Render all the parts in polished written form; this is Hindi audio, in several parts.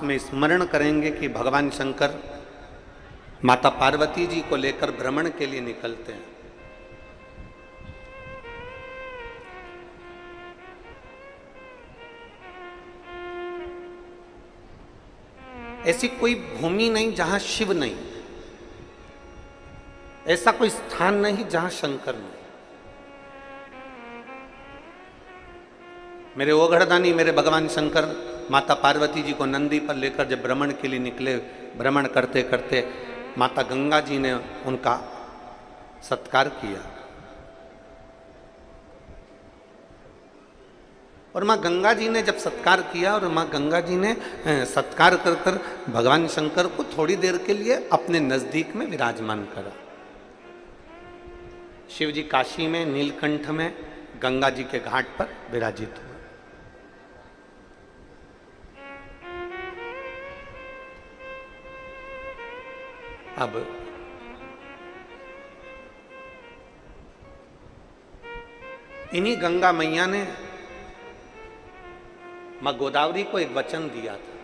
उसमें स्मरण करेंगे कि भगवान शंकर माता पार्वती जी को लेकर भ्रमण के लिए निकलते हैं। ऐसी कोई भूमि नहीं जहां शिव नहीं, ऐसा कोई स्थान नहीं जहां शंकर नहीं। मेरे ओघड़दानी मेरे भगवान शंकर माता पार्वती जी को नंदी पर लेकर जब भ्रमण के लिए निकले, भ्रमण करते करते माता गंगा जी ने उनका सत्कार किया और माँ गंगा जी ने जब सत्कार किया और माँ गंगा जी ने सत्कार कर कर भगवान शंकर को थोड़ी देर के लिए अपने नजदीक में विराजमान करा। शिव जी काशी में नीलकंठ में गंगा जी के घाट पर विराजित हुए। अब इन्हीं गंगा मैया ने मां गोदावरी को एक वचन दिया था।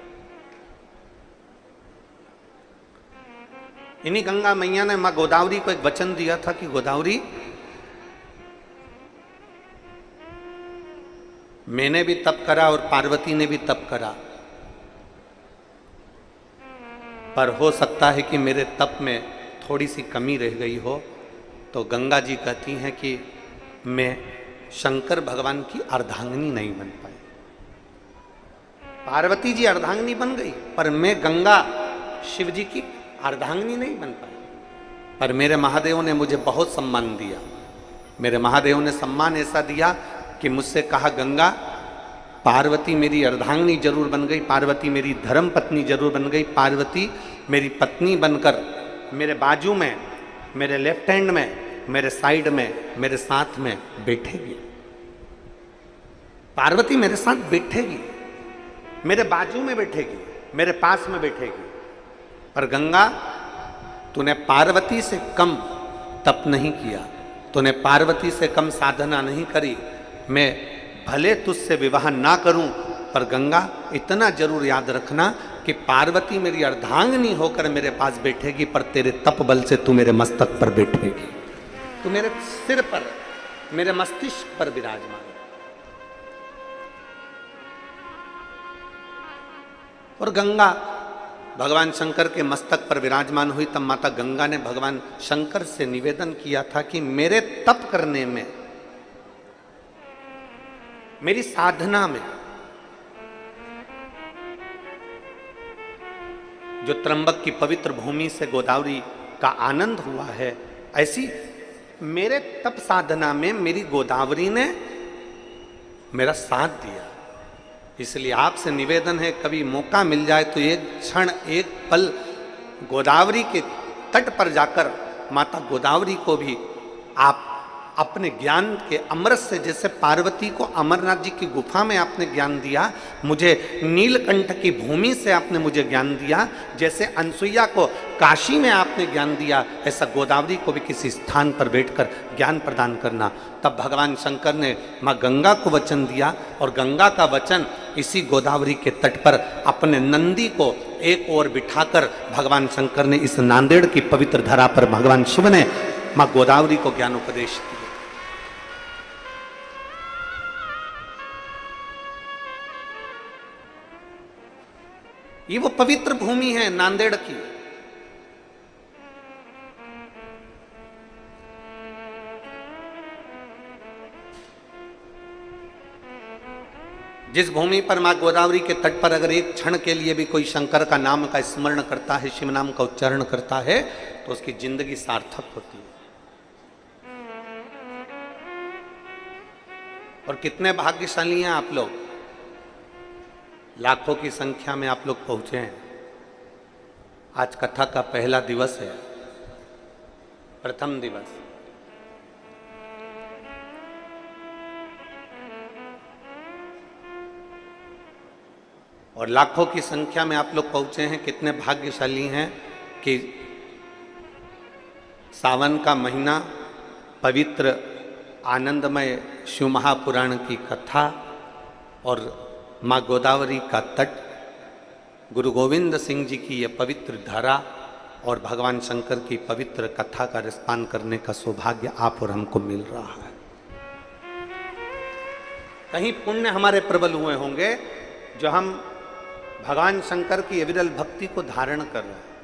इन्हीं गंगा मैया ने मां गोदावरी को एक वचन दिया था कि गोदावरी, मैंने भी तप करा और पार्वती ने भी तप करा, पर हो सकता है कि मेरे तप में थोड़ी सी कमी रह गई हो। तो गंगा जी कहती हैं कि मैं शंकर भगवान की अर्धांगिनी नहीं बन पाई। पार्वती जी अर्धांगिनी बन गई, पर मैं गंगा शिव जी की अर्धांगिनी नहीं बन पाई। पर मेरे महादेव ने मुझे बहुत सम्मान दिया। मेरे महादेव ने सम्मान ऐसा दिया कि मुझसे कहा, गंगा पार्वती मेरी अर्धांगिनी जरूर बन गई, पार्वती मेरी धर्म पत्नी जरूर बन गई, पार्वती मेरी पत्नी बनकर मेरे बाजू में, मेरे लेफ्ट हैंड में, मेरे साइड में, मेरे साथ में बैठेगी। पार्वती मेरे साथ बैठेगी, मेरे बाजू में बैठेगी, मेरे पास में बैठेगी। पर गंगा, तूने पार्वती से कम तप नहीं किया, तूने पार्वती से कम साधना नहीं करी। मैं भले तुझसे विवाह ना करूं, पर गंगा इतना जरूर याद रखना कि पार्वती मेरी अर्धांगिनी होकर मेरे पास बैठेगी, पर तेरे तप बल से तू मेरे मस्तक पर बैठेगी, तू मेरे सिर पर, मेरे मस्तिष्क पर विराजमान। और गंगा भगवान शंकर के मस्तक पर विराजमान हुई। तब माता गंगा ने भगवान शंकर से निवेदन किया था कि मेरे तप करने में, मेरी साधना में, जो त्र्यंबक की पवित्र भूमि से गोदावरी का आनंद हुआ है, ऐसी मेरे तप साधना में मेरी गोदावरी ने मेरा साथ दिया। इसलिए आपसे निवेदन है, कभी मौका मिल जाए तो एक क्षण, एक पल गोदावरी के तट पर जाकर माता गोदावरी को भी आप अपने ज्ञान के अमृत से, जैसे पार्वती को अमरनाथ जी की गुफा में आपने ज्ञान दिया, मुझे नीलकंठ की भूमि से आपने मुझे ज्ञान दिया, जैसे अनसुईया को काशी में आपने ज्ञान दिया, ऐसा गोदावरी को भी किसी स्थान पर बैठकर ज्ञान प्रदान करना। तब भगवान शंकर ने माँ गंगा को वचन दिया और गंगा का वचन इसी गोदावरी के तट पर अपने नंदी को एक ओर बिठाकर भगवान शंकर ने इस नांदेड़ की पवित्र धरा पर भगवान शिव ने माँ गोदावरी को ज्ञानोपदेश दिया। ये वो पवित्र भूमि है नांदेड़ की। जिस भूमि पर मां गोदावरी के तट पर अगर एक क्षण के लिए भी कोई शंकर का नाम का स्मरण करता है, शिव नाम का उच्चारण करता है, तो उसकी जिंदगी सार्थक होती है। और कितने भाग्यशाली हैं आप लोग, लाखों की संख्या में आप लोग पहुंचे हैं। आज कथा का पहला दिवस है, प्रथम दिवस। और लाखों की संख्या में आप लोग पहुंचे हैं। कितने भाग्यशाली हैं कि सावन का महीना, पवित्र आनंदमय शिव महापुराण की कथा और माँ गोदावरी का तट, गुरु गोविंद सिंह जी की यह पवित्र धारा और भगवान शंकर की पवित्र कथा का रसपान करने का सौभाग्य आप और हमको मिल रहा है। कहीं पुण्य हमारे प्रबल हुए होंगे जो हम भगवान शंकर की अविरल भक्ति को धारण कर रहे हैं।